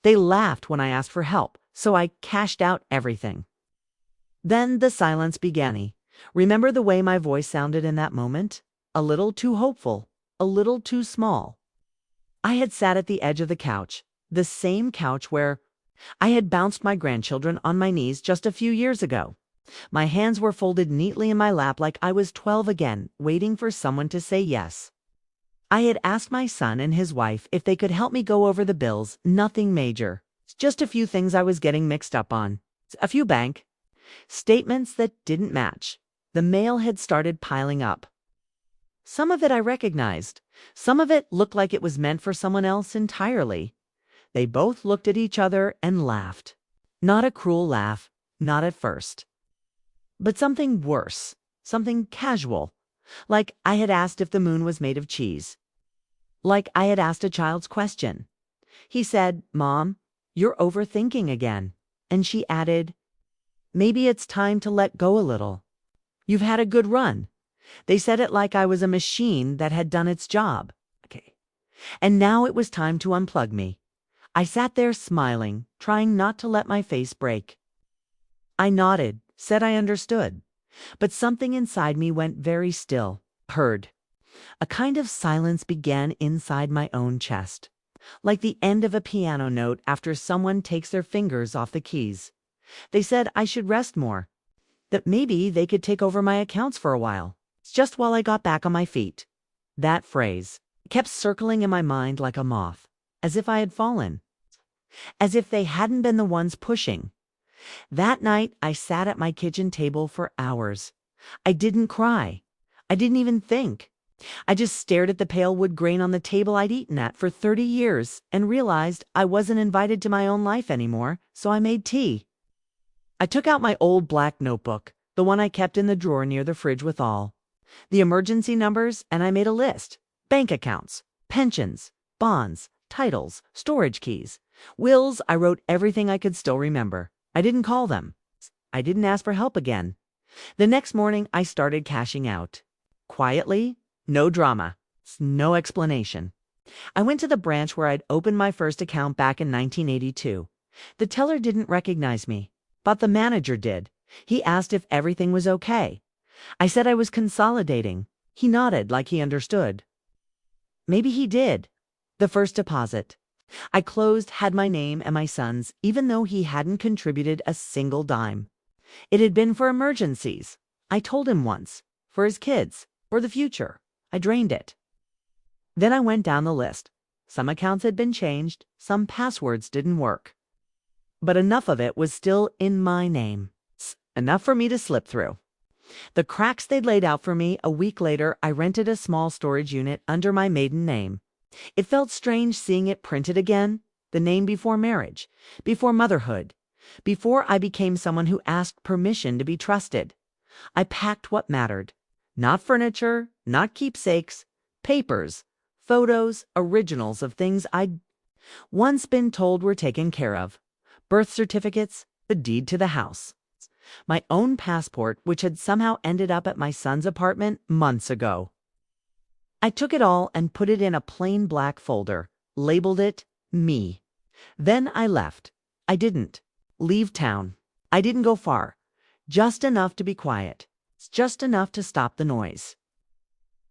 They laughed when I asked for help, so I cashed out everything. Then the silence began. Remember the way my voice sounded in that moment? A little too hopeful, a little too small. I had sat at the edge of the couch, the same couch where I had bounced my grandchildren on my knees just a few years ago. My hands were folded neatly in my lap like I was 12 again, waiting for someone to say yes. I had asked my son and his wife if they could help me go over the bills, nothing major. Just a few things I was getting mixed up on. A few bank statements that didn't match. The mail had started piling up. Some of it I recognized. Some of it looked like it was meant for someone else entirely. They both looked at each other and laughed. Not a cruel laugh, not at first. But something worse, something casual. Like I had asked if the moon was made of cheese. Like I had asked a child's question. He said, "Mom, you're overthinking again." And she added, "Maybe it's time to let go a little. You've had a good run." They said it like I was a machine that had done its job. Okay. And now it was time to unplug me. I sat there smiling, trying not to let my face break. I nodded, said I understood. But something inside me went very still. Heard. A kind of silence began inside my own chest, like the end of a piano note after someone takes their fingers off the keys. They said I should rest more, that maybe they could take over my accounts for a while, just while I got back on my feet. That phrase kept circling in my mind like a moth, as if I had fallen, as if they hadn't been the ones pushing. That night, I sat at my kitchen table for hours. I didn't cry. I didn't even think. I just stared at the pale wood grain on the table I'd eaten at for 30 years and realized I wasn't invited to my own life anymore, so I made tea. I took out my old black notebook, the one I kept in the drawer near the fridge with all the emergency numbers, and I made a list. Bank accounts, pensions, bonds, titles, storage keys, wills. I wrote everything I could still remember. I didn't call them. I didn't ask for help again. The next morning, I started cashing out. Quietly, no drama, no explanation. I went to the branch where I'd opened my first account back in 1982. The teller didn't recognize me, but the manager did. He asked if everything was okay. I said I was consolidating. He nodded like he understood. Maybe he did. The first deposit I closed had my name and my son's, even though he hadn't contributed a single dime. It had been for emergencies. I told him once. For his kids. For the future. I drained it. Then I went down the list. Some accounts had been changed. Some passwords didn't work. But enough of it was still in my name. Enough for me to slip through. The cracks they'd laid out for me. A week later, I rented a small storage unit under my maiden name. It felt strange seeing it printed again, the name before marriage, before motherhood, before I became someone who asked permission to be trusted. I packed what mattered. Not furniture, not keepsakes, papers, photos, originals of things I'd once been told were taken care of. Birth certificates, the deed to the house. My own passport, which had somehow ended up at my son's apartment months ago. I took it all and put it in a plain black folder, labeled it Me. Then I left. I didn't leave town. I didn't go far. Just enough to be quiet. Just enough to stop the noise.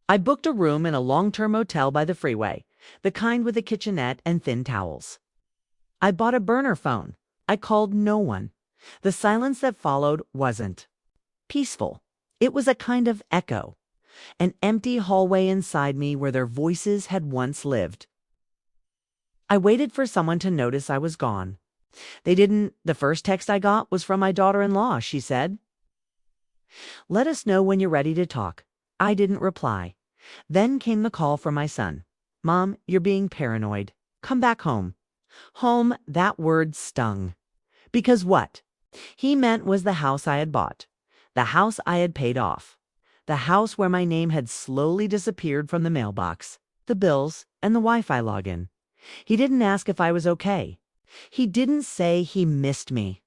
I booked a room in a long-term motel by the freeway, the kind with a kitchenette and thin towels. I bought a burner phone. I called no one. The silence that followed wasn't peaceful. It was a kind of echo. An empty hallway inside me where their voices had once lived. I waited for someone to notice I was gone. They didn't. The first text I got was from my daughter-in-law. She said, "Let us know when you're ready to talk." I didn't reply. Then came the call from my son. "Mom, you're being paranoid. Come back home." Home, that word stung. Because what he meant was the house I had bought, the house I had paid off. The house where my name had slowly disappeared from the mailbox, the bills, and the Wi-Fi login. He didn't ask if I was okay. He didn't say he missed me.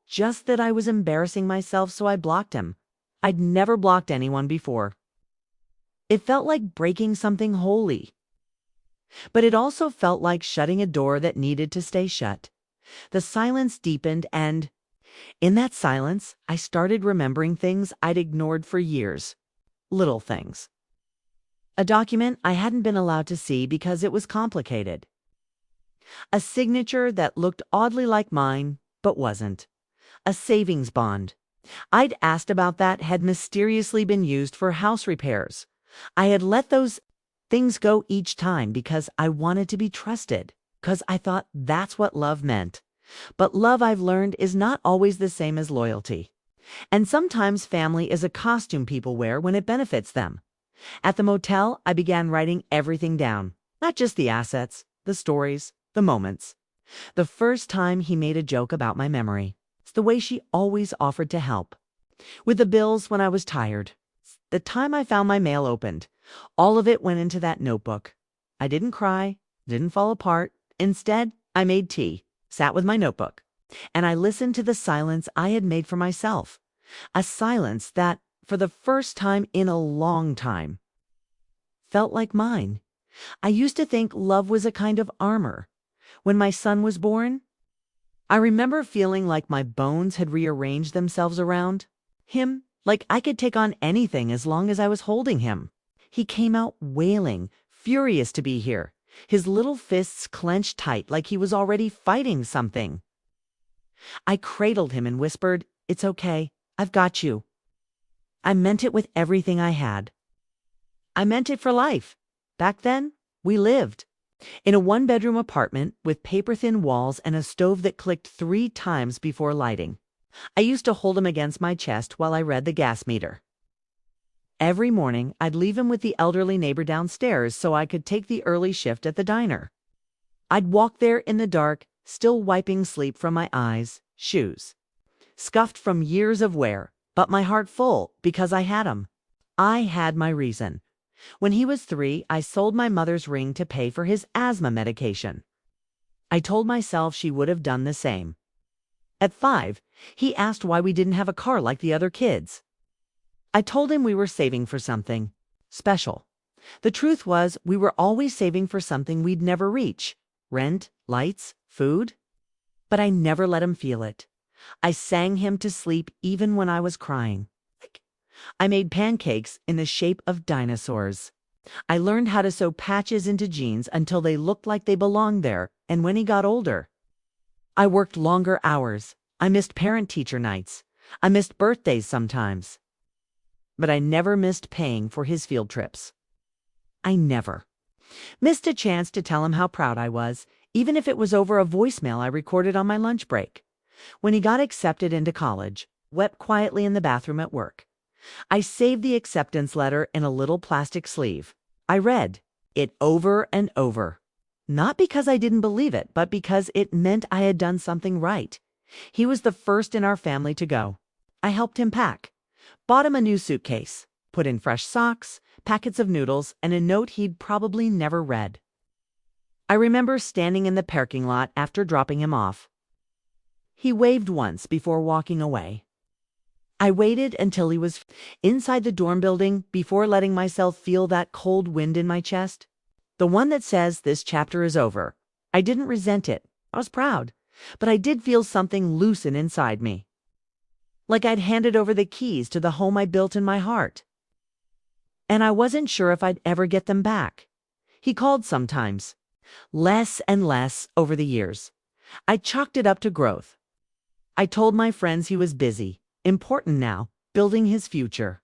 Just that I was embarrassing myself, so I blocked him. I'd never blocked anyone before. It felt like breaking something holy. But it also felt like shutting a door that needed to stay shut. The silence deepened, and in that silence, I started remembering things I'd ignored for years. Little things. A document I hadn't been allowed to see because it was complicated. A signature that looked oddly like mine, but wasn't. A savings bond. I'd asked about that had mysteriously been used for house repairs. I had let those things go each time because I wanted to be trusted, because I thought that's what love meant. But love, I've learned, is not always the same as loyalty. And sometimes family is a costume people wear when it benefits them. At the motel, I began writing everything down. Not just the assets, the stories, the moments. The first time he made a joke about my memory. It's the way she always offered to help. With the bills when I was tired. The time I found my mail opened. All of it went into that notebook. I didn't cry, didn't fall apart. Instead, I made tea, sat with my notebook, and I listened to the silence I had made for myself. A silence that, for the first time in a long time, felt like mine. I used to think love was a kind of armor. When my son was born, I remember feeling like my bones had rearranged themselves around him, like I could take on anything as long as I was holding him. He came out wailing, furious to be here, his little fists clenched tight like he was already fighting something. I cradled him and whispered, "It's okay, I've got you." I meant it with everything I had. I meant it for life. Back then, we lived in a one-bedroom apartment with paper-thin walls and a stove that clicked 3 times before lighting. I used to hold him against my chest while I read the gas meter. Every morning, I'd leave him with the elderly neighbor downstairs so I could take the early shift at the diner. I'd walk there in the dark, still wiping sleep from my eyes, shoes, scuffed from years of wear, but my heart full because I had him. I had my reason. When he was 3, I sold my mother's ring to pay for his asthma medication. I told myself she would have done the same. At 5, he asked why we didn't have a car like the other kids. I told him we were saving for something special. The truth was, we were always saving for something we'd never reach. Rent, lights, food. But I never let him feel it. I sang him to sleep even when I was crying. I made pancakes in the shape of dinosaurs. I learned how to sew patches into jeans until they looked like they belonged there, and when he got older, I worked longer hours. I missed parent-teacher nights. I missed birthdays sometimes. But I never missed paying for his field trips. I never missed a chance to tell him how proud I was, even if it was over a voicemail I recorded on my lunch break. When he got accepted into college, wept quietly in the bathroom at work. I saved the acceptance letter in a little plastic sleeve. I read it over and over. Not because I didn't believe it, but because it meant I had done something right. He was the first in our family to go. I helped him pack, bought him a new suitcase, put in fresh socks, packets of noodles, and a note he'd probably never read. I remember standing in the parking lot after dropping him off. He waved once before walking away. I waited until he was inside the dorm building before letting myself feel that cold wind in my chest. The one that says this chapter is over. I didn't resent it. I was proud. But I did feel something loosen inside me. Like I'd handed over the keys to the home I built in my heart. And I wasn't sure if I'd ever get them back. He called sometimes. Less and less over the years. I chalked it up to growth. I told my friends he was busy. Important now, building his future.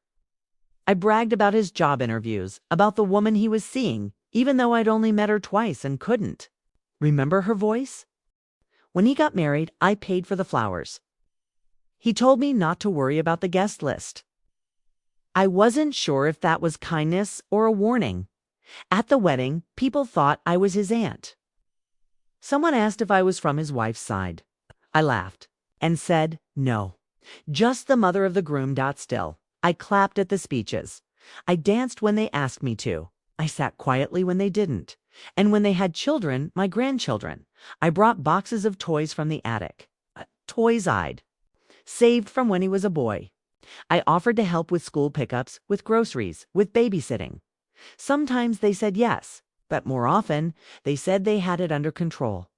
I bragged about his job interviews, about the woman he was seeing, even though I'd only met her twice and couldn't. Remember her voice? When he got married, I paid for the flowers. He told me not to worry about the guest list. I wasn't sure if that was kindness or a warning. At the wedding, people thought I was his aunt. Someone asked if I was from his wife's side. I laughed and said no. Just the mother of the groom. Still, I clapped at the speeches. I danced when they asked me to. I sat quietly when they didn't. And when they had children, my grandchildren, I brought boxes of toys from the attic. Toys I'd saved from when he was a boy. I offered to help with school pickups, with groceries, with babysitting. Sometimes they said yes, But more often, they said they had it under control.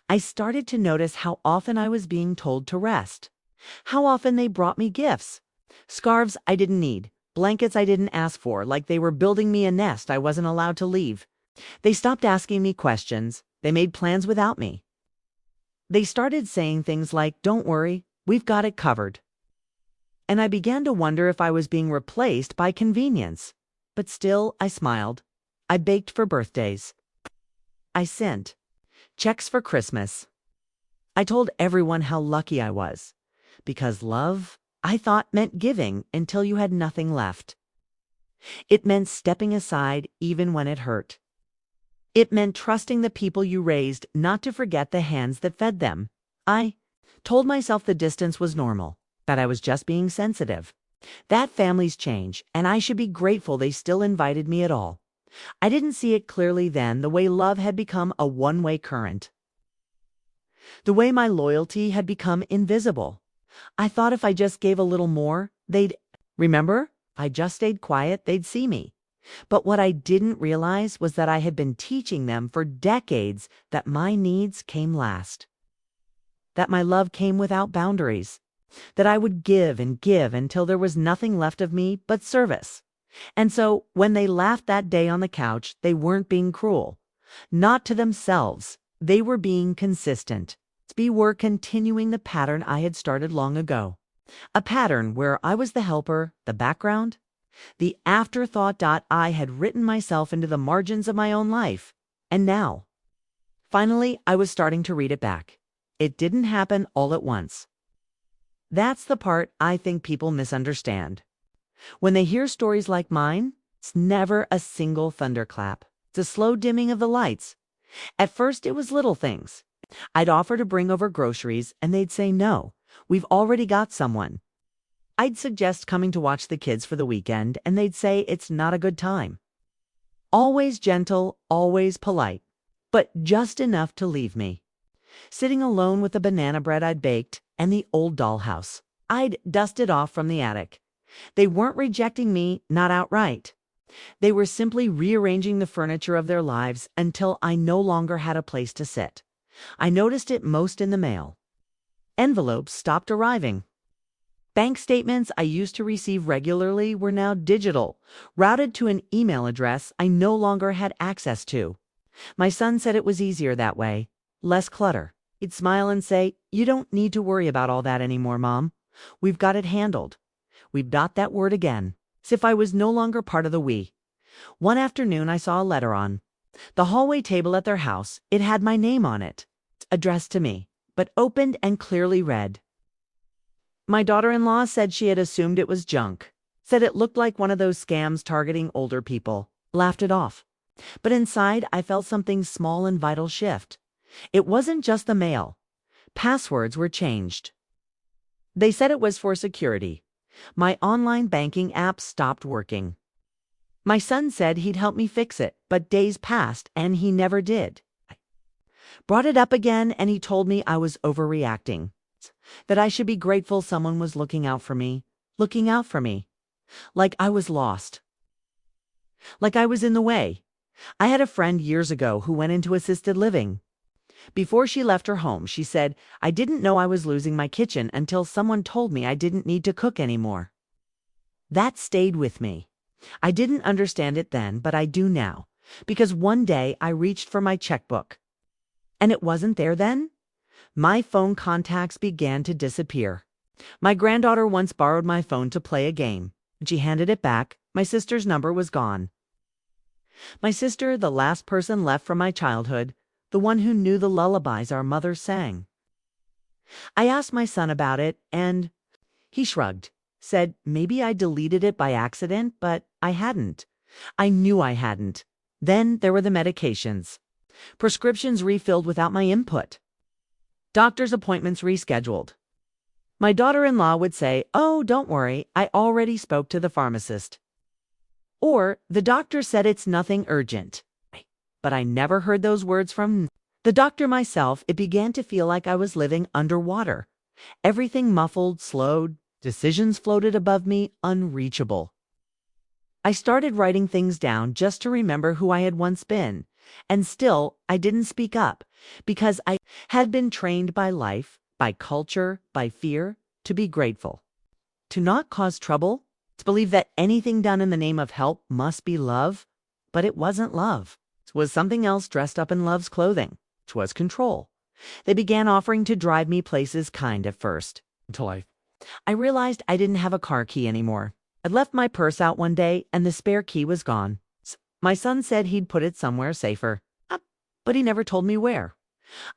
I started to notice how often I was being told to rest. How often they brought me gifts. Scarves I didn't need, blankets I didn't ask for, like they were building me a nest I wasn't allowed to leave. They stopped asking me questions. They made plans without me. They started saying things like, "Don't worry, we've got it covered." And I began to wonder if I was being replaced by convenience. But still, I smiled. I baked for birthdays. I sent checks for Christmas. I told everyone how lucky I was. Because love, I thought, meant giving until you had nothing left. It meant stepping aside even when it hurt. It meant trusting the people you raised not to forget the hands that fed them. I told myself the distance was normal, that I was just being sensitive. That families change, and I should be grateful they still invited me at all. I didn't see it clearly then, the way love had become a one-way current. The way my loyalty had become invisible. I thought if I just gave a little more, they'd remember? If I just stayed quiet, they'd see me. But what I didn't realize was that I had been teaching them for decades that my needs came last. That my love came without boundaries. That I would give and give until there was nothing left of me but service. And so, when they laughed that day on the couch, they weren't being cruel. Not to themselves. They were being consistent. We were continuing the pattern I had started long ago. A pattern where I was the helper, the background, the afterthought. I had written myself into the margins of my own life. And now, finally, I was starting to read it back. It didn't happen all at once. That's the part I think people misunderstand. When they hear stories like mine, it's never a single thunderclap. It's a slow dimming of the lights. At first, it was little things. I'd offer to bring over groceries, and they'd say, "No, we've already got someone." I'd suggest coming to watch the kids for the weekend, and they'd say it's not a good time. Always gentle, always polite, but just enough to leave me. Sitting alone with the banana bread I'd baked and the old dollhouse I'd dusted off from the attic. They weren't rejecting me, not outright. They were simply rearranging the furniture of their lives until I no longer had a place to sit. I noticed it most in the mail. Envelopes stopped arriving. Bank statements I used to receive regularly were now digital, routed to an email address I no longer had access to. My son said it was easier that way, less clutter. He'd smile and say, "You don't need to worry about all that anymore, Mom. We've got it handled." We've got that word again, as if I was no longer part of the we. One afternoon I saw a letter on the hallway table at their house. It had my name on it, addressed to me, but opened and clearly read. My daughter-in-law said she had assumed it was junk, said it looked like one of those scams targeting older people, laughed it off. But inside I felt something small and vital shift. It wasn't just the mail. Passwords were changed. They said it was for security. My online banking app stopped working. My son said he'd help me fix it, but days passed and he never did. I brought it up again and he told me I was overreacting, that I should be grateful someone was looking out for me, like I was lost, like I was in the way. I had a friend years ago who went into assisted living. Before she left her home, she said, "I didn't know I was losing my kitchen until someone told me I didn't need to cook anymore." That stayed with me. I didn't understand it then, but I do now, because one day I reached for my checkbook. And it wasn't there then? My phone contacts began to disappear. My granddaughter once borrowed my phone to play a game. When she handed it back, my sister's number was gone. My sister, the last person left from my childhood, the one who knew the lullabies our mother sang. I asked my son about it, and he shrugged, said maybe I deleted it by accident, but I hadn't. I knew I hadn't. Then there were the medications. Prescriptions refilled without my input. Doctor's appointments rescheduled. My daughter-in-law would say, "Oh, don't worry, I already spoke to the pharmacist." Or, "The doctor said it's nothing urgent." But I never heard those words from the doctor myself. It began to feel like I was living underwater. Everything muffled, slowed, decisions floated above me, unreachable. I started writing things down just to remember who I had once been, And still, I didn't speak up because I had been trained by life, by culture, by fear, to be grateful, to not cause trouble, to believe that anything done in the name of help must be love. But it wasn't love. It was something else dressed up in love's clothing. It was control. They began offering to drive me places kind at first, until I realized I didn't have a car key anymore. I'd left my purse out one day and the spare key was gone. My son said he'd put it somewhere safer, but he never told me where.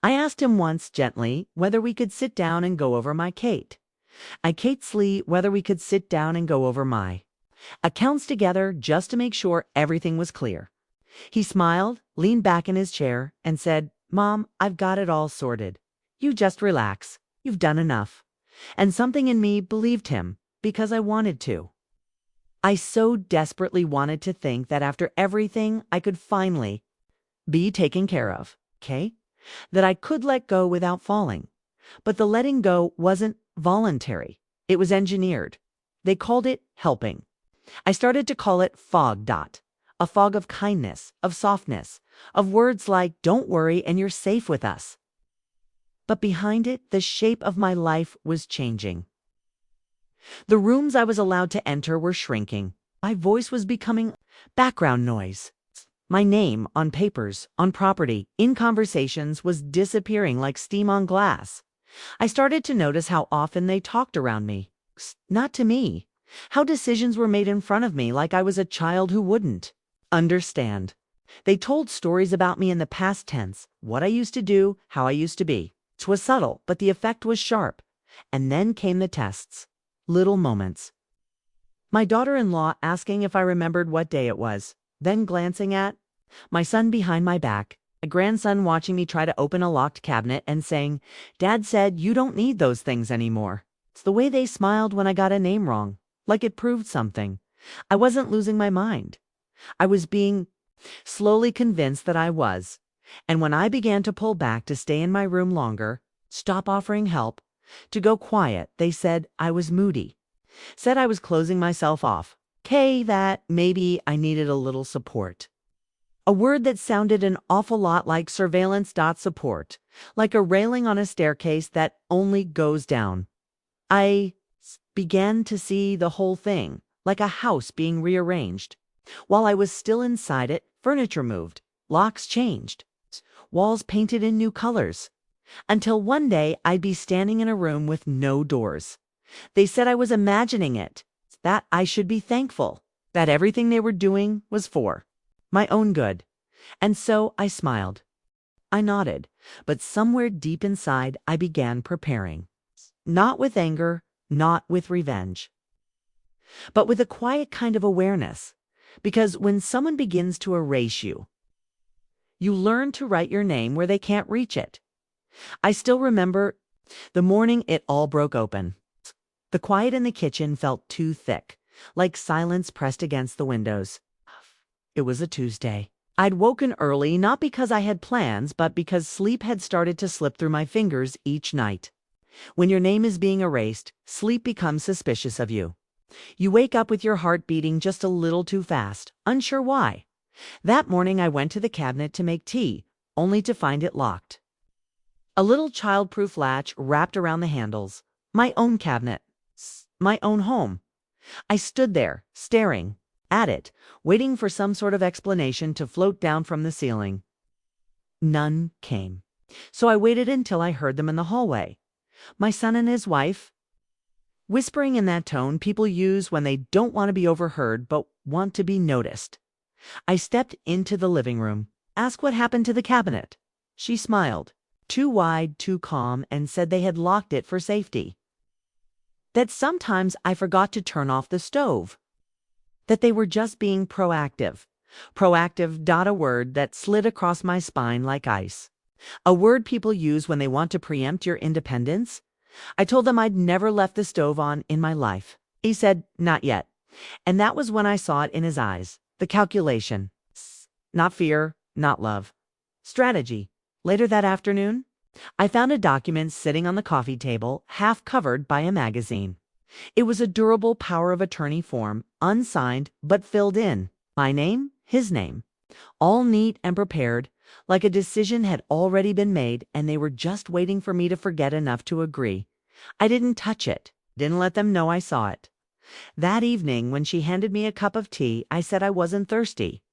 I asked him once gently whether we could sit down and go over my Kate's Lee, whether we could sit down and go over my accounts together just to make sure everything was clear. He smiled, leaned back in his chair, and said, "Mom, I've got it all sorted. You just relax. You've done enough." And something in me believed him because I wanted to. I so desperately wanted to think that after everything I could finally be taken care of, okay? That I could let go without falling. But the letting go wasn't voluntary. It was engineered. They called it helping. I started to call it fog. A fog of kindness, of softness, of words like, "Don't worry and you're safe with us." But behind it, the shape of my life was changing. The rooms I was allowed to enter were shrinking. My voice was becoming background noise. My name on papers, on property, in conversations was disappearing like steam on glass. I started to notice how often they talked around me. Not to me. How decisions were made in front of me like I was a child who wouldn't understand. They told stories about me in the past tense, what I used to do, how I used to be. 'Twas subtle, but the effect was sharp. And then came the tests. Little moments. My daughter-in-law asking if I remembered what day it was, then glancing at my son behind my back, a grandson watching me try to open a locked cabinet and saying, "Dad said you don't need those things anymore." It's the way they smiled when I got a name wrong, like it proved something. I wasn't losing my mind. I was being slowly convinced that I was. And when I began to pull back to stay in my room longer, stop offering help, to go quiet, they said I was moody. Said I was closing myself off. That maybe I needed a little support. A word that sounded an awful lot like surveillance.support, like a railing on a staircase that only goes down. I began to see the whole thing, like a house being rearranged. While I was still inside it, furniture moved, locks changed, walls painted in new colors. Until one day I'd be standing in a room with no doors. They said I was imagining it, that I should be thankful, that everything they were doing was for my own good. And so I smiled. I nodded, but somewhere deep inside I began preparing. Not with anger, not with revenge, but with a quiet kind of awareness. Because when someone begins to erase you, you learn to write your name where they can't reach it. I still remember the morning it all broke open. The quiet in the kitchen felt too thick, like silence pressed against the windows. It was a Tuesday. I'd woken early, not because I had plans, but because sleep had started to slip through my fingers each night. When your name is being erased, sleep becomes suspicious of you. You wake up with your heart beating just a little too fast, unsure why. That morning I went to the cabinet to make tea, only to find it locked. A little child-proof latch wrapped around the handles. My own cabinet. My own home. I stood there, staring at it, waiting for some sort of explanation to float down from the ceiling. None came. So I waited until I heard them in the hallway. My son and his wife, whispering in that tone people use when they don't want to be overheard but want to be noticed. I stepped into the living room, asked what happened to the cabinet. She smiled, too wide, too calm, and said they had locked it for safety. That sometimes I forgot to turn off the stove. That they were just being proactive. Proactive. A word that slid across my spine like ice. A word people use when they want to preempt your independence. I told them I'd never left the stove on in my life. He said, "Not yet." And that was when I saw it in his eyes. The calculation. Not fear, not love. Strategy. Later that afternoon, I found a document sitting on the coffee table, half covered by a magazine. It was a durable power of attorney form, unsigned but filled in. My name, his name. all neat and prepared, like a decision had already been made and they were just waiting for me to forget enough to agree. I didn't touch it, didn't let them know I saw it. That evening, when she handed me a cup of tea, I said I wasn't thirsty.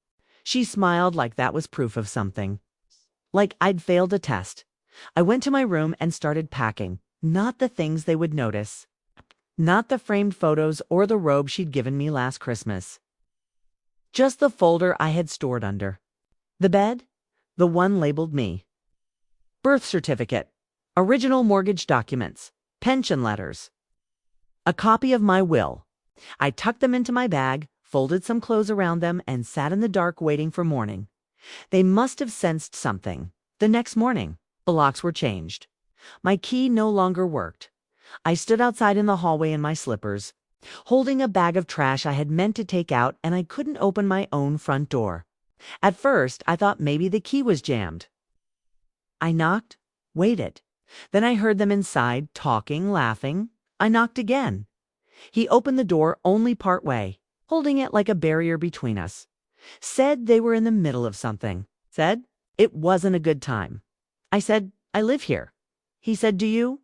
She smiled like that was proof of something. Like I'd failed a test. I went to my room and started packing, not the things they would notice. Not the framed photos or the robe she'd given me last Christmas. Just the folder I had stored under. The bed, the one labeled me. Birth certificate, original mortgage documents, pension letters. A copy of my will. I tucked them into my bag, folded some clothes around them, and sat in the dark waiting for morning. They must have sensed something. The next morning, the locks were changed. My key no longer worked. I stood outside in the hallway in my slippers, holding a bag of trash I had meant to take out, and I couldn't open my own front door. At first, I thought maybe the key was jammed. I knocked, waited. Then I heard them inside, talking, laughing. I knocked again. He opened the door only part way, holding it like a barrier between us. Said they were in the middle of something. Said it wasn't a good time. I said, I live here. He said, do you?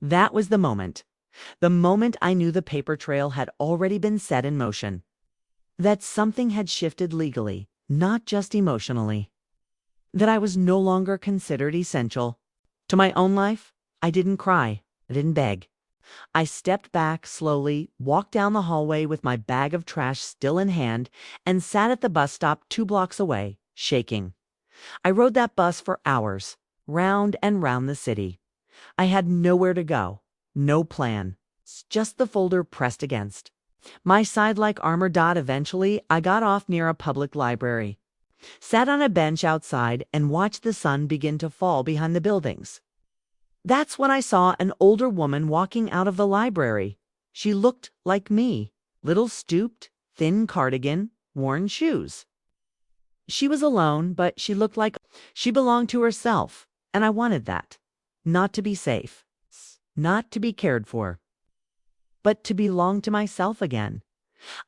That was the moment. The moment I knew the paper trail had already been set in motion. That something had shifted legally, not just emotionally. That I was no longer considered essential. To my own life, I didn't cry. I didn't beg. I stepped back slowly, walked down the hallway with my bag of trash still in hand, and sat at the bus stop 2 blocks away, shaking. I rode that bus for hours, round and round the city. I had nowhere to go, no plan, just the folder pressed against. My side like armor. Eventually, I got off near a public library, sat on a bench outside, and watched the sun begin to fall behind the buildings. That's when I saw an older woman walking out of the library. She looked like me, little stooped, thin cardigan, worn shoes. She was alone, but she looked like she belonged to herself, and I wanted that. Not to be safe, not to be cared for, but to belong to myself again.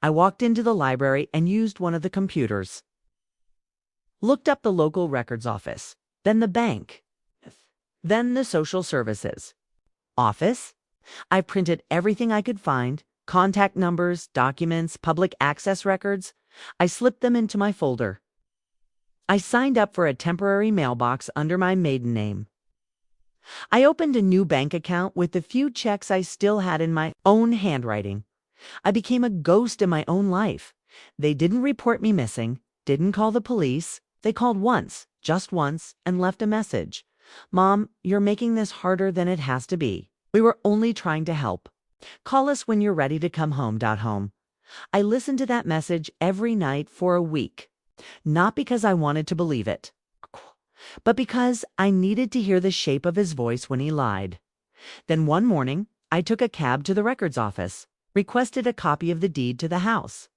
I walked into the library and used one of the computers. Looked up the local records office, then the bank, then the social services office. I printed everything I could find, contact numbers, documents, public access records. I slipped them into my folder. I signed up for a temporary mailbox under my maiden name. I opened a new bank account with the few checks I still had in my own handwriting. I became a ghost in my own life. They didn't report me missing, didn't call the police. They called once, just once, and left a message. Mom, you're making this harder than it has to be. We were only trying to help. Call us when you're ready to come home. Home. I listened to that message every night for a week. Not because I wanted to believe it, but because I needed to hear the shape of his voice when he lied. Then one morning, I took a cab to the records office, requested a copy of the deed to the house.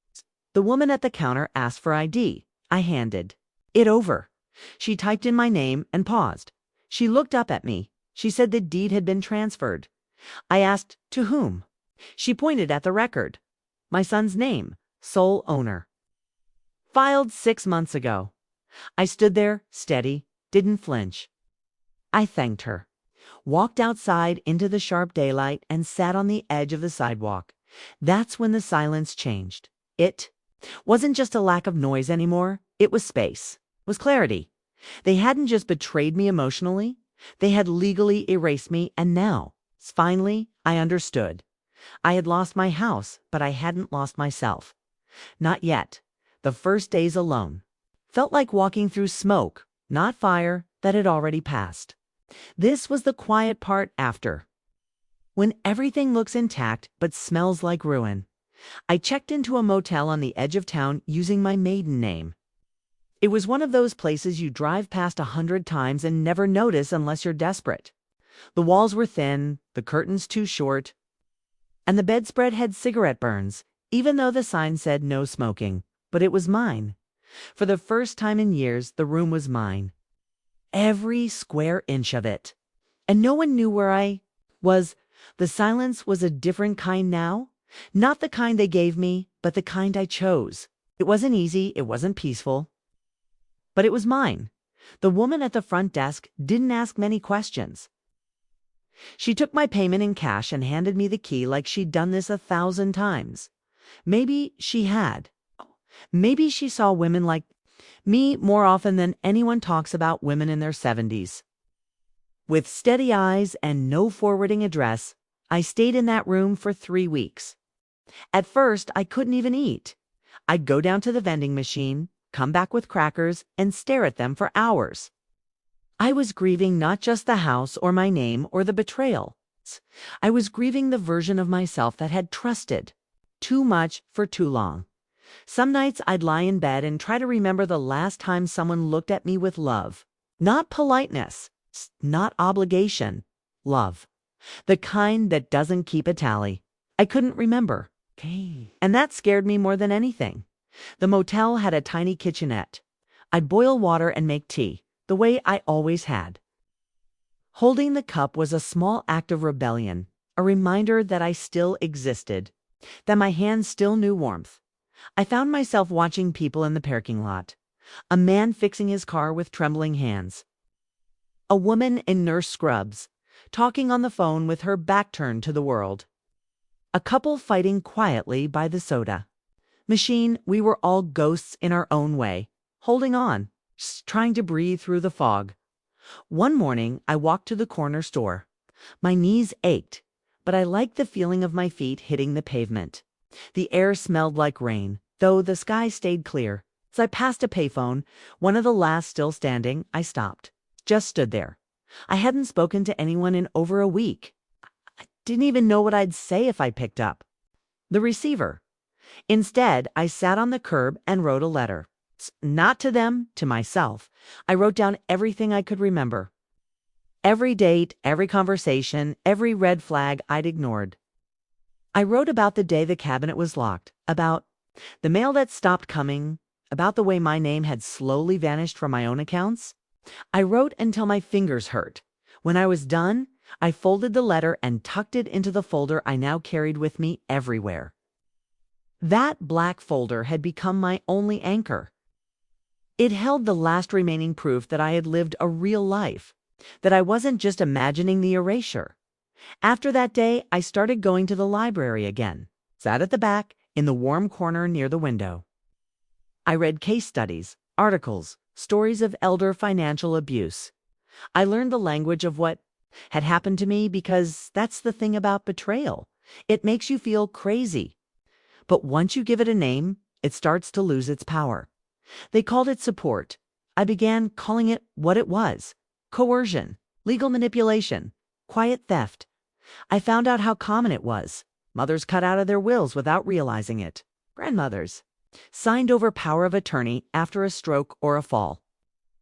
The woman at the counter asked for ID. I handed it over. She typed in my name and paused. She looked up at me. She said the deed had been transferred. I asked, to whom? She pointed at the record. My son's name, sole owner. Filed 6 months ago. I stood there, steady, didn't flinch. I thanked her, walked outside into the sharp daylight, and sat on the edge of the sidewalk. That's when the silence changed. It wasn't just a lack of noise anymore. It was space, was clarity. They hadn't just betrayed me emotionally. They had legally erased me, and now, finally, I understood. I had lost my house, but I hadn't lost myself. Not yet. The first days alone felt like walking through smoke, not fire that had already passed. This was the quiet part after, when everything looks intact but smells like ruin. I checked into a motel on the edge of town using my maiden name. It was one of those places you drive past 100 times and never notice unless you're desperate. The walls were thin, the curtains too short, and the bedspread had cigarette burns, even though the sign said no smoking. But it was mine. For the first time in years, the room was mine. Every square inch of it. And no one knew where I was. The silence was a different kind now. Not the kind they gave me, but the kind I chose. It wasn't easy, it wasn't peaceful. but it was mine. The woman at the front desk didn't ask many questions. She took my payment in cash and handed me the key like she'd done this 1,000 times. Maybe she had. Maybe she saw women like me more often than anyone talks about women in their 70s. With steady eyes and no forwarding address, I stayed in that room for 3 weeks. At first, I couldn't even eat. I'd go down to the vending machine, come back with crackers, and stare at them for hours. I was grieving not just the house or my name or the betrayal. I was grieving the version of myself that had trusted too much for too long. Some nights I'd lie in bed and try to remember the last time someone looked at me with love. Not politeness, not obligation, love. The kind that doesn't keep a tally. I couldn't remember. And that scared me more than anything. The motel had a tiny kitchenette. I'd boil water and make tea, the way I always had. Holding the cup was a small act of rebellion, a reminder that I still existed, that my hands still knew warmth. I found myself watching people in the parking lot. A man fixing his car with trembling hands. A woman in nurse scrubs, talking on the phone with her back turned to the world. A couple fighting quietly by the soda machine. We were all ghosts in our own way, holding on, trying to breathe through the fog. One morning, I walked to the corner store. My knees ached, but I liked the feeling of my feet hitting the pavement. The air smelled like rain, though the sky stayed clear. As I passed a payphone, one of the last still standing, I stopped. Just stood there. I hadn't spoken to anyone in over a week. I didn't even know what I'd say if I picked up the receiver. Instead, I sat on the curb and wrote a letter. Not to them, to myself. I wrote down everything I could remember. Every date, every conversation, every red flag I'd ignored. I wrote about the day the cabinet was locked, about the mail that stopped coming, about the way my name had slowly vanished from my own accounts. I wrote until my fingers hurt. When I was done, I folded the letter and tucked it into the folder I now carried with me everywhere. That black folder had become my only anchor. It held the last remaining proof that I had lived a real life, that I wasn't just imagining the erasure. After that day, I started going to the library again, sat at the back, in the warm corner near the window. I read case studies, articles, stories of elder financial abuse. I learned the language of what had happened to me because that's the thing about betrayal. It makes you feel crazy. But once you give it a name, it starts to lose its power. They called it support. I began calling it what it was: coercion, legal manipulation, quiet theft. I found out how common it was. Mothers cut out of their wills without realizing it. Grandmothers signed over power of attorney after a stroke or a fall.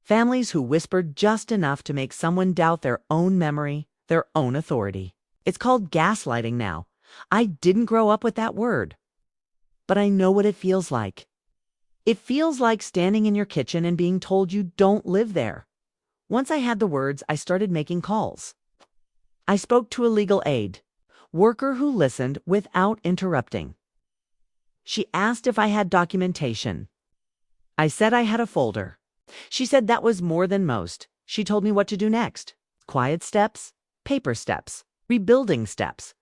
Families who whispered just enough to make someone doubt their own memory, their own authority. It's called gaslighting now. I didn't grow up with that word, but I know what it feels like. It feels like standing in your kitchen and being told you don't live there. Once I had the words, I started making calls. I spoke to a legal aid, worker who listened without interrupting. She asked if I had documentation. I said I had a folder. She said that was more than most. She told me what to do next. Quiet steps, paper steps, rebuilding steps.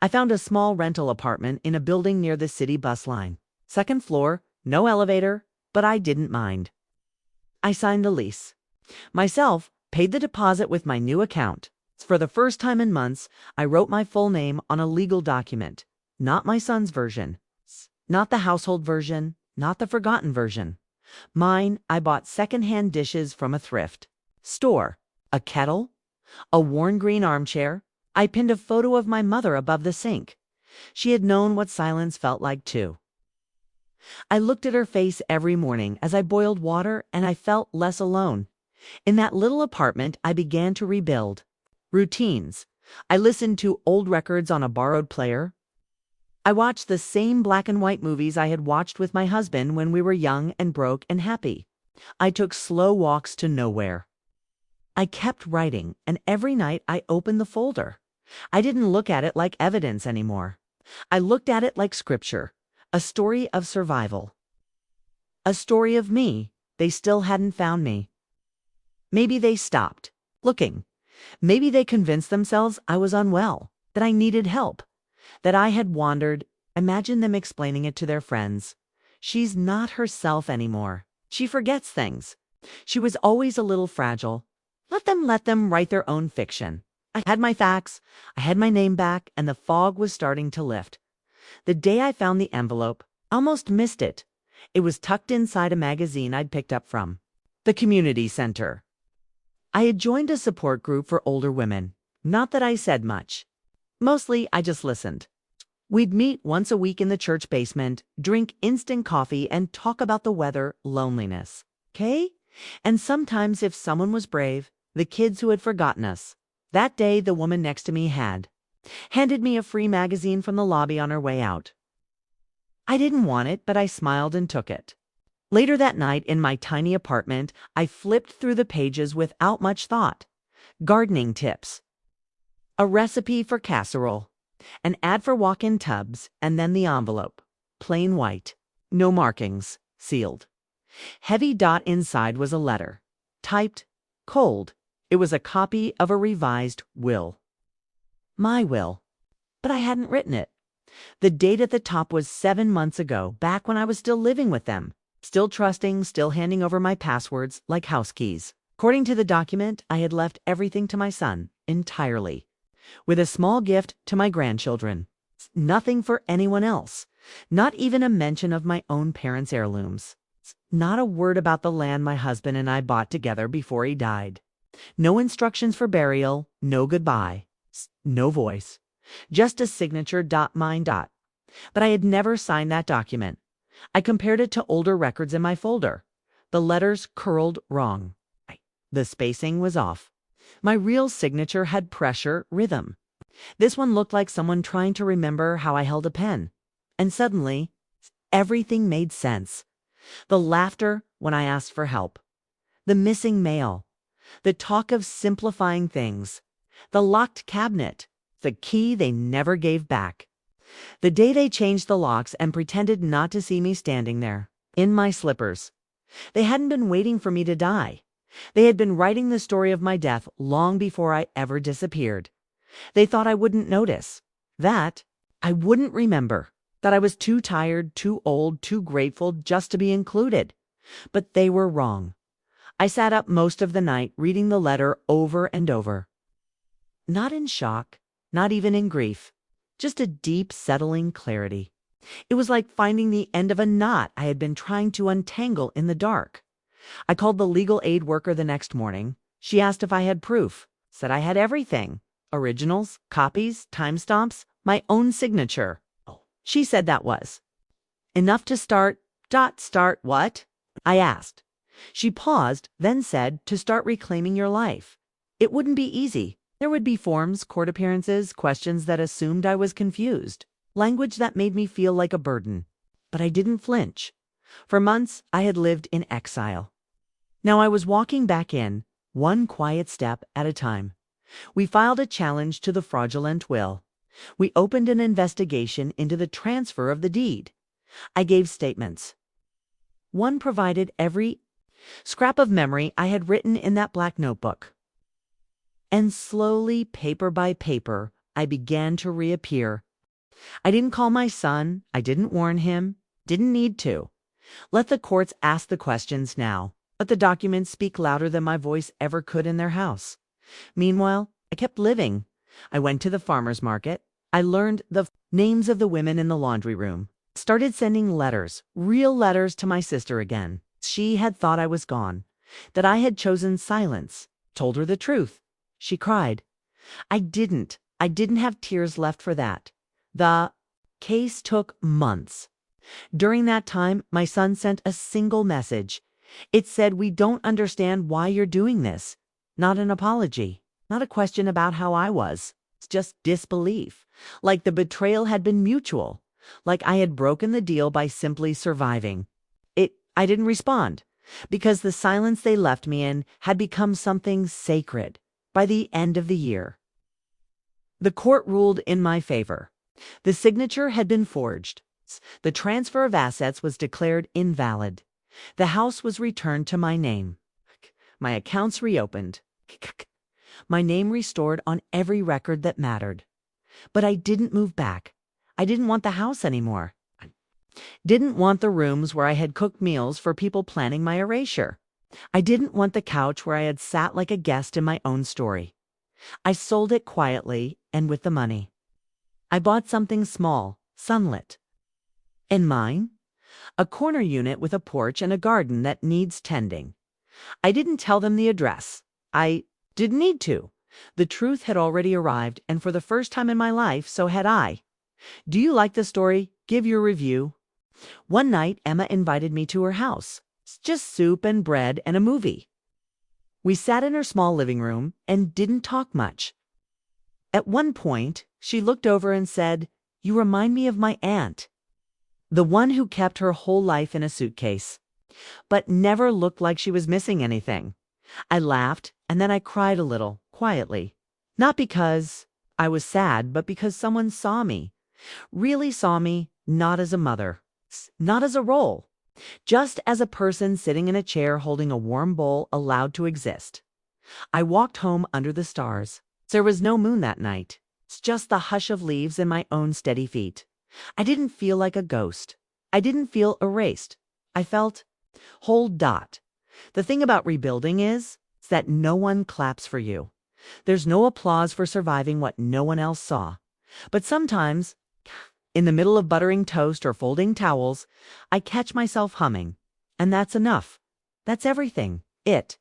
I found a small rental apartment in a building near the city bus line. Second floor, no elevator, but I didn't mind. I signed the lease. Myself, paid the deposit with my new account. For the first time in months, I wrote my full name on a legal document. Not my son's version. Not the household version. Not the forgotten version. Mine. I bought secondhand dishes from a thrift store. A kettle. A worn green armchair. I pinned a photo of my mother above the sink. She had known what silence felt like too. I looked at her face every morning as I boiled water, and I felt less alone. In that little apartment, I began to rebuild. Routines. I listened to old records on a borrowed player. I watched the same black and white movies I had watched with my husband when we were young and broke and happy. I took slow walks to nowhere. I kept writing, and every night I opened the folder. I didn't look at it like evidence anymore. I looked at it like scripture, a story of survival. A story of me, they still hadn't found me. Maybe they stopped looking. Maybe they convinced themselves I was unwell, that I needed help, that I had wandered. Imagine them explaining it to their friends. She's not herself anymore. She forgets things. She was always a little fragile. Let them write their own fiction. I had my facts, I had my name back, and the fog was starting to lift. The day I found the envelope, I almost missed it. It was tucked inside a magazine I'd picked up from the community center. I had joined a support group for older women. Not that I said much. Mostly, I just listened. We'd meet once a week in the church basement, drink instant coffee, and talk about the weather, loneliness. Okay? And sometimes, if someone was brave, the kids who had forgotten us. That day, the woman next to me handed me a free magazine from the lobby on her way out. I didn't want it, but I smiled and took it. Later that night, in my tiny apartment, I flipped through the pages without much thought. Gardening tips. A recipe for casserole. An ad for walk-in tubs, and then the envelope. Plain white. No markings. Sealed. Heavy dot inside was a letter. Typed. Cold. It was a copy of a revised will. My will. But I hadn't written it. The date at the top was 7 months ago, back when I was still living with them. Still trusting, still handing over my passwords like house keys. According to the document, I had left everything to my son, entirely. With a small gift to my grandchildren. Nothing for anyone else. Not even a mention of my own parents' heirlooms. Not a word about the land my husband and I bought together before he died. No instructions for burial, no goodbye. No voice. Just a signature. Mine. But I had never signed that document. I compared it to older records in my folder. The letters curled wrong. The spacing was off. My real signature had pressure, rhythm. This one looked like someone trying to remember how I held a pen. And suddenly, everything made sense. The laughter when I asked for help. The missing mail. The talk of simplifying things. The locked cabinet. The key they never gave back. The day they changed the locks and pretended not to see me standing there, in my slippers. They hadn't been waiting for me to die. They had been writing the story of my death long before I ever disappeared. They thought I wouldn't notice, that I wouldn't remember, that I was too tired, too old, too grateful just to be included. But they were wrong. I sat up most of the night reading the letter over and over. Not in shock, not even in grief. Just a deep, settling clarity. It was like finding the end of a knot I had been trying to untangle in the dark. I called the legal aid worker the next morning. She asked if I had proof. Said I had everything. Originals, copies, timestamps, my own signature. She said that was enough to start. Start what? I asked. She paused, then said to start reclaiming your life. It wouldn't be easy. There would be forms, court appearances, questions that assumed I was confused, language that made me feel like a burden. But I didn't flinch. For months, I had lived in exile. Now I was walking back in, one quiet step at a time. We filed a challenge to the fraudulent will. We opened an investigation into the transfer of the deed. I gave statements. One provided every scrap of memory I had written in that black notebook. And slowly, paper by paper, I began to reappear. I didn't call my son. I didn't warn him. Didn't need to. Let the courts ask the questions now. Let the documents speak louder than my voice ever could in their house. Meanwhile, I kept living. I went to the farmer's market. I learned the names of the women in the laundry room. Started sending letters, real letters to my sister again. She had thought I was gone, that I had chosen silence. Told her the truth. She cried. I didn't have tears left for that. The case took months. During that time, my son sent a single message. It said, "We don't understand why you're doing this." Not an apology, not a question about how I was. It's just disbelief. Like the betrayal had been mutual. Like I had broken the deal by simply surviving. I didn't respond, because the silence they left me in had become something sacred by the end of the year. The court ruled in my favor. The signature had been forged. The transfer of assets was declared invalid. The house was returned to my name. My accounts reopened. My name restored on every record that mattered. But I didn't move back. I didn't want the house anymore. Didn't want the rooms where I had cooked meals for people planning my erasure. I didn't want the couch where I had sat like a guest in my own story. I sold it quietly and with the money. I bought something small, sunlit. And mine? A corner unit with a porch and a garden that needs tending. I didn't tell them the address. I didn't need to. The truth had already arrived, and for the first time in my life, so had I. Do you like the story? Give your review. One night, Emma invited me to her house. Just soup and bread and a movie. We sat in her small living room and didn't talk much. At one point, she looked over and said, "You remind me of my aunt, the one who kept her whole life in a suitcase, but never looked like she was missing anything." I laughed, and then I cried a little, quietly. Not because I was sad, but because someone saw me. Really saw me, not as a mother, not as a role, just as a person sitting in a chair holding a warm bowl allowed to exist. I walked home under the stars. There was no moon that night. It's just the hush of leaves and my own steady feet. I didn't feel like a ghost. I didn't feel erased. I felt whole. The thing about rebuilding is that no one claps for you. There's no applause for surviving what no one else saw. But sometimes, in the middle of buttering toast or folding towels, I catch myself humming. And that's enough. That's everything. It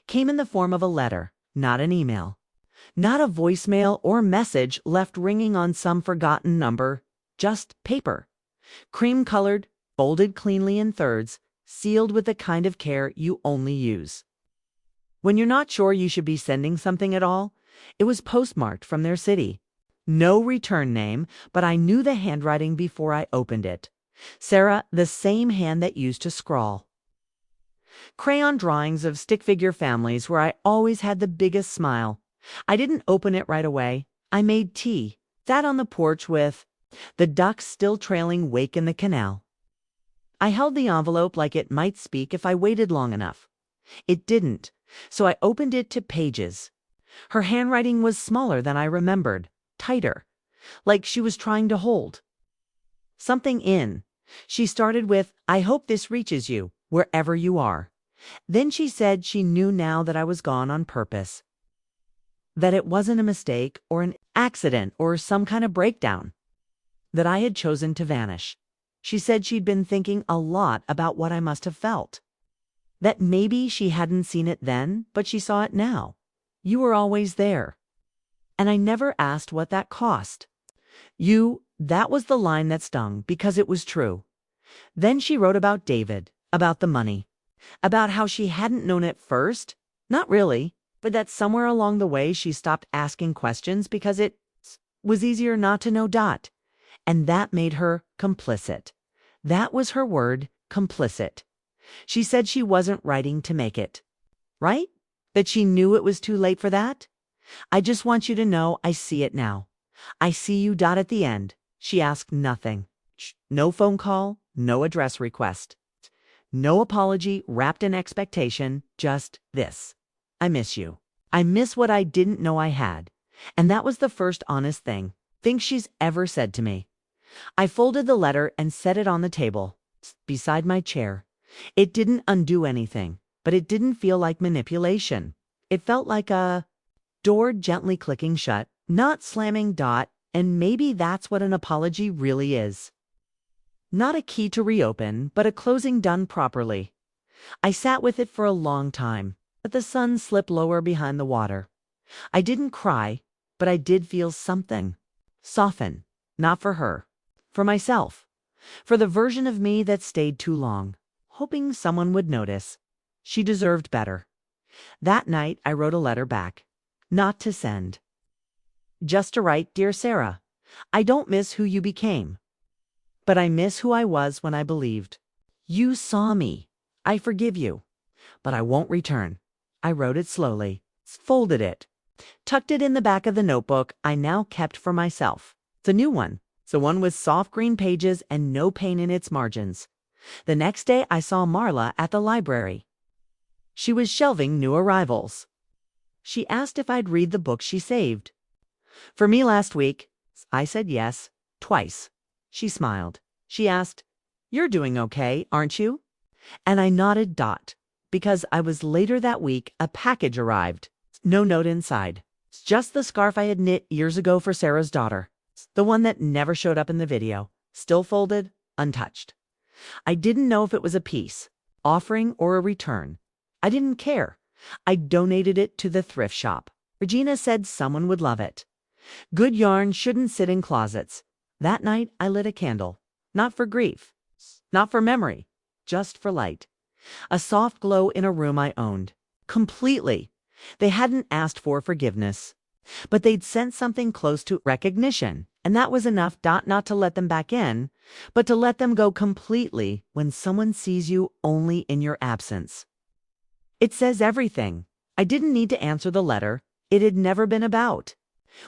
came in the form of a letter, not an email. Not a voicemail or message left ringing on some forgotten number. Just paper. Cream-colored, folded cleanly in thirds, sealed with the kind of care you only use when you're not sure you should be sending something at all. It was postmarked from their city. No return name, but I knew the handwriting before I opened it. Sarah, the same hand that used to scrawl crayon drawings of stick figure families where I always had the biggest smile. I didn't open it right away. I made tea, sat on the porch with the ducks still trailing wake in the canal. I held the envelope like it might speak if I waited long enough. It didn't, so I opened it to pages. Her handwriting was smaller than I remembered, tighter, like she was trying to hold something in. She started with, "I hope this reaches you, wherever you are." Then she said she knew now that I was gone on purpose, that it wasn't a mistake or an accident or some kind of breakdown, that I had chosen to vanish. She said she'd been thinking a lot about what I must have felt, that maybe she hadn't seen it then, but she saw it now. "You were always there." And I never asked what that cost. That was the line that stung because it was true. Then she wrote about David, about the money, about how she hadn't known at first, not really, but that somewhere along the way she stopped asking questions because it was easier not to know. And that made her complicit. That was her word, complicit. She said she wasn't writing to make it right, that she knew it was too late for that. "I just want you to know I see it now. I see you. At the end." She asked nothing. No phone call, no address request, no apology wrapped in expectation, just this: "I miss you. I miss what I didn't know I had." And that was the first honest thing she's ever said to me. I folded the letter and set it on the table, beside my chair. It didn't undo anything, but it didn't feel like manipulation. It felt like a door gently clicking shut, not slamming. And maybe that's what an apology really is. Not a key to reopen, but a closing done properly. I sat with it for a long time, but the sun slipped lower behind the water. I didn't cry, but I did feel something soften, not for her, for myself, for the version of me that stayed too long, hoping someone would notice. She deserved better. That night I wrote a letter back, not to send, just to write, "Dear Sarah, I don't miss who you became, but I miss who I was when I believed. You saw me. I forgive you, but I won't return." I wrote it slowly, folded it, tucked it in the back of the notebook I now kept for myself. The new one, the one with soft green pages and no pain in its margins. The next day I saw Marla at the library. She was shelving new arrivals. She asked if I'd read the book she saved. For me last week, I said yes, twice. She smiled. She asked, "You're doing okay, aren't you?" And I nodded because I was later that week, a package arrived. No note inside. Just the scarf I had knit years ago for Sarah's daughter. The one that never showed up in the video. Still folded, untouched. I didn't know if it was a peace offering or a return. I didn't care. I donated it to the thrift shop. Regina said someone would love it. Good yarn shouldn't sit in closets. That night I lit a candle. Not for grief. Not for memory. Just for light. A soft glow in a room I owned. Completely. They hadn't asked for forgiveness. But they'd sent something close to recognition. And that was enough not to let them back in, but to let them go completely when someone sees you only in your absence. It says everything. I didn't need to answer the letter. It had never been about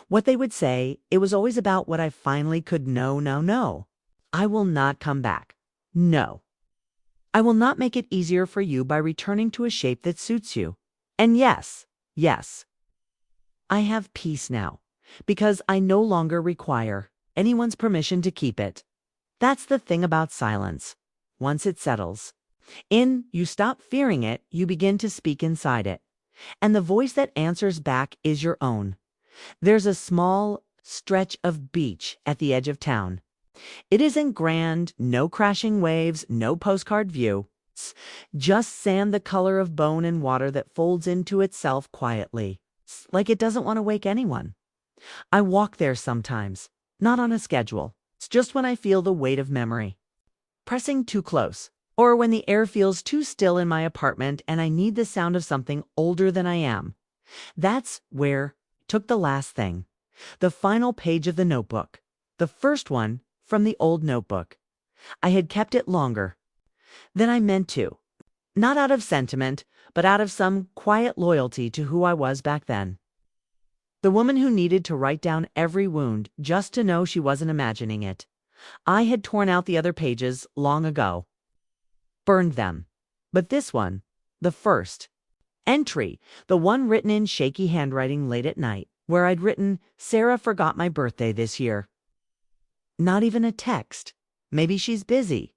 what they would say. It was always about what I finally could know. No. I will not come back. No. I will not make it easier for you by returning to a shape that suits you. And yes, I have peace now, because I no longer require anyone's permission to keep it. That's the thing about silence. Once it settles in, you stop fearing it, you begin to speak inside it. And the voice that answers back is your own. There's a small stretch of beach at the edge of town. It isn't grand, no crashing waves, no postcard view. Just sand the color of bone and water that folds into itself quietly, like it doesn't want to wake anyone. I walk there sometimes, not on a schedule. It's just when I feel the weight of memory pressing too close, or when the air feels too still in my apartment and I need the sound of something older than I am. That's where I took the last thing, the final page of the notebook, the first one from the old notebook. I had kept it longer than I meant to, not out of sentiment, but out of some quiet loyalty to who I was back then. The woman who needed to write down every wound just to know she wasn't imagining it. I had torn out the other pages long ago. Burned them. But this one, the first entry, the one written in shaky handwriting late at night, where I'd written, "Sarah forgot my birthday this year." Not even a text. Maybe she's busy.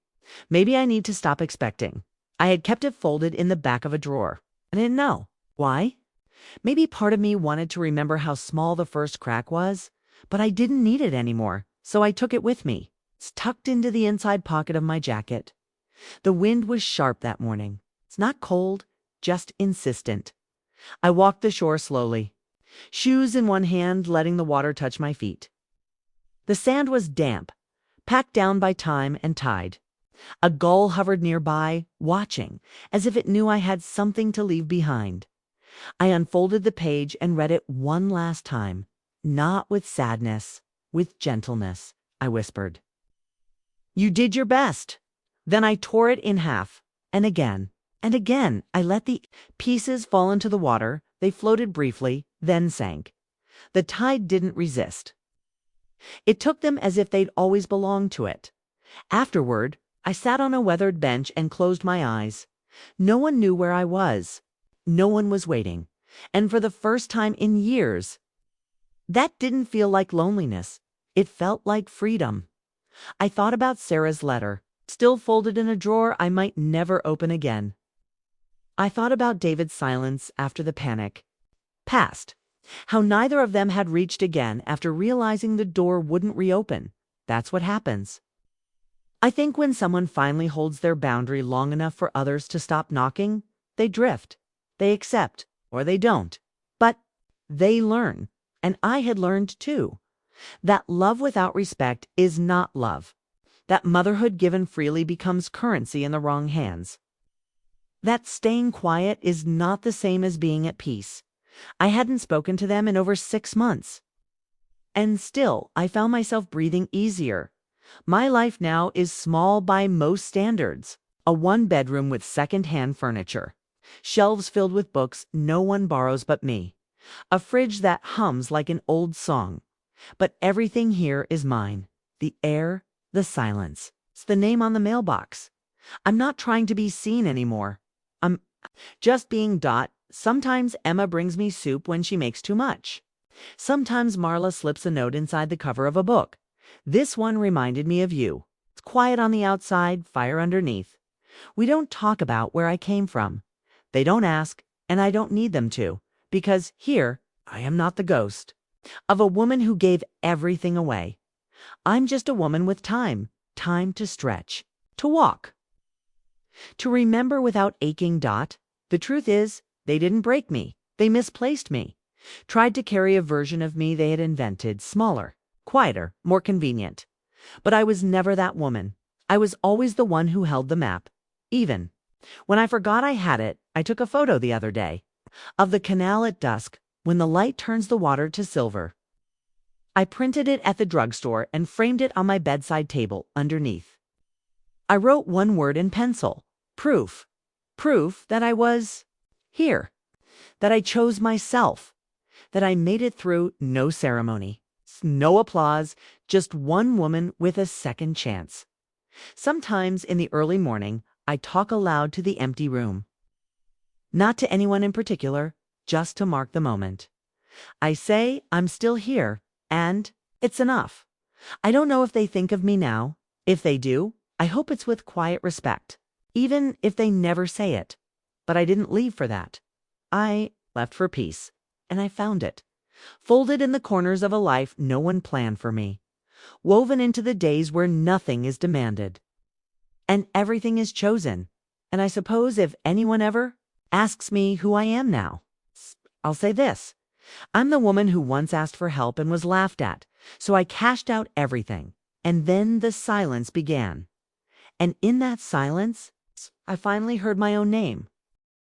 Maybe I need to stop expecting. I had kept it folded in the back of a drawer. I didn't know. Why? Maybe part of me wanted to remember how small the first crack was, but I didn't need it anymore, so I took it with me. It's tucked into the inside pocket of my jacket. The wind was sharp that morning. It's not cold, just insistent. I walked the shore slowly, shoes in one hand, letting the water touch my feet. The sand was damp, packed down by time and tide. A gull hovered nearby, watching, as if it knew I had something to leave behind. I unfolded the page and read it one last time. Not with sadness, with gentleness, I whispered. "You did your best." Then I tore it in half, and again I let the pieces fall into the water. They floated briefly, then sank. The tide didn't resist. It took them as if they'd always belonged to it. Afterward, I sat on a weathered bench and closed my eyes. No one knew where I was. No one was waiting. And for the first time in years, that didn't feel like loneliness. It felt like freedom. I thought about Sarah's letter, still folded in a drawer I might never open again. I thought about David's silence after the panic passed. How neither of them had reached again after realizing the door wouldn't reopen. That's what happens. I think when someone finally holds their boundary long enough for others to stop knocking, they drift. They accept, or they don't. But they learn. And I had learned too. That love without respect is not love. That motherhood given freely becomes currency in the wrong hands. That staying quiet is not the same as being at peace. I hadn't spoken to them in over 6 months. And still, I found myself breathing easier. My life now is small by most standards. A 1-bedroom with second-hand furniture. Shelves filled with books no one borrows but me. A fridge that hums like an old song. But everything here is mine. The air, the silence. It's the name on the mailbox. I'm not trying to be seen anymore. I'm just being dot. Sometimes Emma brings me soup when she makes too much. Sometimes Marla slips a note inside the cover of a book. This one reminded me of you. It's quiet on the outside, fire underneath. We don't talk about where I came from. They don't ask, and I don't need them to, because here, I am not the ghost of a woman who gave everything away. I'm just a woman with time, time to stretch, to walk, to remember without aching. The truth is, they didn't break me. They misplaced me. Tried to carry a version of me they had invented, smaller, quieter, more convenient. But I was never that woman. I was always the one who held the map. Even when I forgot I had it, I took a photo the other day of the canal at dusk when the light turns the water to silver. I printed it at the drugstore and framed it on my bedside table underneath. I wrote one word in pencil: proof. Proof that I was here, that I chose myself, that I made it through. No ceremony, no applause, just one woman with a second chance. Sometimes in the early morning, I talk aloud to the empty room. Not to anyone in particular, just to mark the moment. I say I'm still here, and it's enough. I don't know if they think of me now. If they do, I hope it's with quiet respect, even if they never say it. But I didn't leave for that. I left for peace, and I found it, folded in the corners of a life no one planned for me, woven into the days where nothing is demanded and everything is chosen. And I suppose if anyone ever asks me who I am now, I'll say this: I'm the woman who once asked for help and was laughed at, so I cashed out everything. And then the silence began. And in that silence, I finally heard my own name.